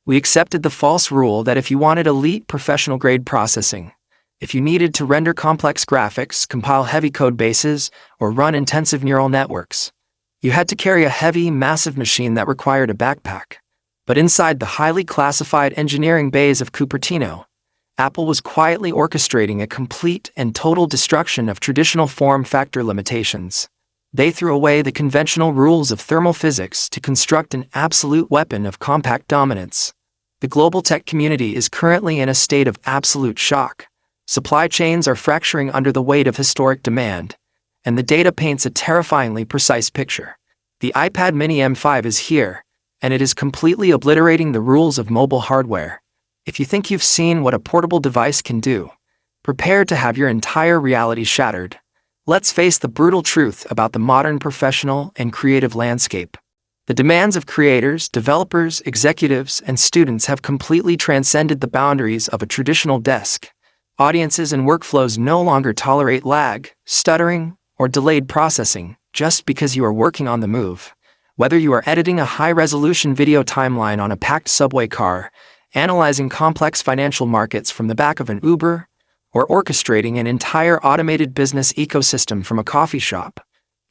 We accepted the false rule that if you wanted elite professional-grade processing, if you needed to render complex graphics, compile heavy code bases, or run intensive neural networks, you had to carry a heavy, massive machine that required a backpack. But inside the highly classified engineering bays of Cupertino, Apple was quietly orchestrating a complete and total destruction of traditional form factor limitations. They threw away the conventional rules of thermal physics to construct an absolute weapon of compact dominance. The global tech community is currently in a state of absolute shock. Supply chains are fracturing under the weight of historic demand, and the data paints a terrifyingly precise picture. The iPad mini M5 is here, and it is completely obliterating the rules of mobile hardware. If you think you've seen what a portable device can do, prepare to have your entire reality shattered. Let's face the brutal truth about the modern professional and creative landscape. The demands of creators, developers, executives, and students have completely transcended the boundaries of a traditional desk. Audiences and workflows no longer tolerate lag, stuttering, or delayed processing just because you are working on the move. Whether you are editing a high-resolution video timeline on a packed subway car, analyzing complex financial markets from the back of an Uber, or orchestrating an entire automated business ecosystem from a coffee shop,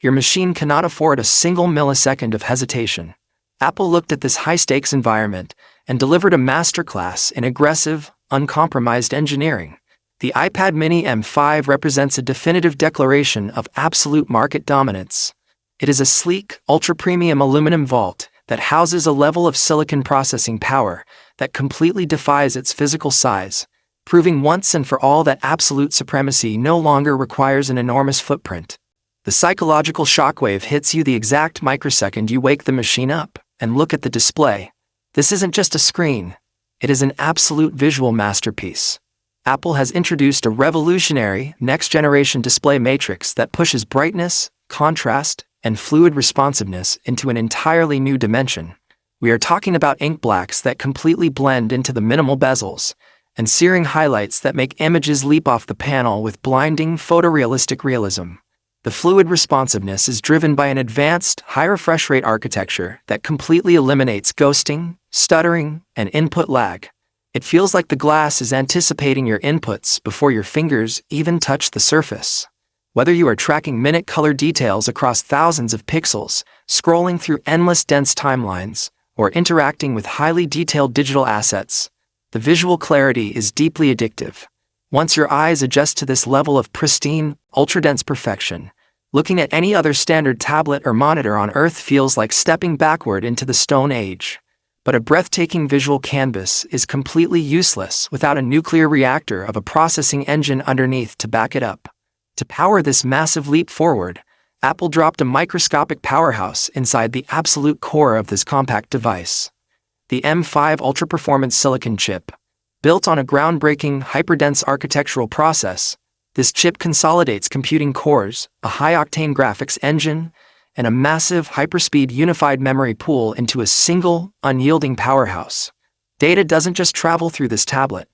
your machine cannot afford a single millisecond of hesitation. Apple looked at this high-stakes environment and delivered a masterclass in aggressive, uncompromised engineering. The iPad mini M5 represents a definitive declaration of absolute market dominance. It is a sleek, ultra-premium aluminum vault that houses a level of silicon processing power that completely defies its physical size, proving once and for all that absolute supremacy no longer requires an enormous footprint. The psychological shockwave hits you the exact microsecond you wake the machine up and look at the display. This isn't just a screen, it is an absolute visual masterpiece. Apple has introduced a revolutionary, next-generation display matrix that pushes brightness, contrast, and fluid responsiveness into an entirely new dimension. We are talking about ink blacks that completely blend into the minimal bezels, and searing highlights that make images leap off the panel with blinding photorealistic realism. The fluid responsiveness is driven by an advanced, high refresh rate architecture that completely eliminates ghosting, stuttering, and input lag. It feels like the glass is anticipating your inputs before your fingers even touch the surface. Whether you are tracking minute color details across thousands of pixels, scrolling through endless dense timelines, or interacting with highly detailed digital assets, the visual clarity is deeply addictive. Once your eyes adjust to this level of pristine, ultra-dense perfection, looking at any other standard tablet or monitor on Earth feels like stepping backward into the Stone Age. But a breathtaking visual canvas is completely useless without a nuclear reactor of a processing engine underneath to back it up. To power this massive leap forward, Apple dropped a microscopic powerhouse inside the absolute core of this compact device. The M5 ultra-performance silicon chip. Built on a groundbreaking, hyperdense architectural process, this chip consolidates computing cores, a high-octane graphics engine, and a massive, hyperspeed unified memory pool into a single, unyielding powerhouse. Data doesn't just travel through this tablet.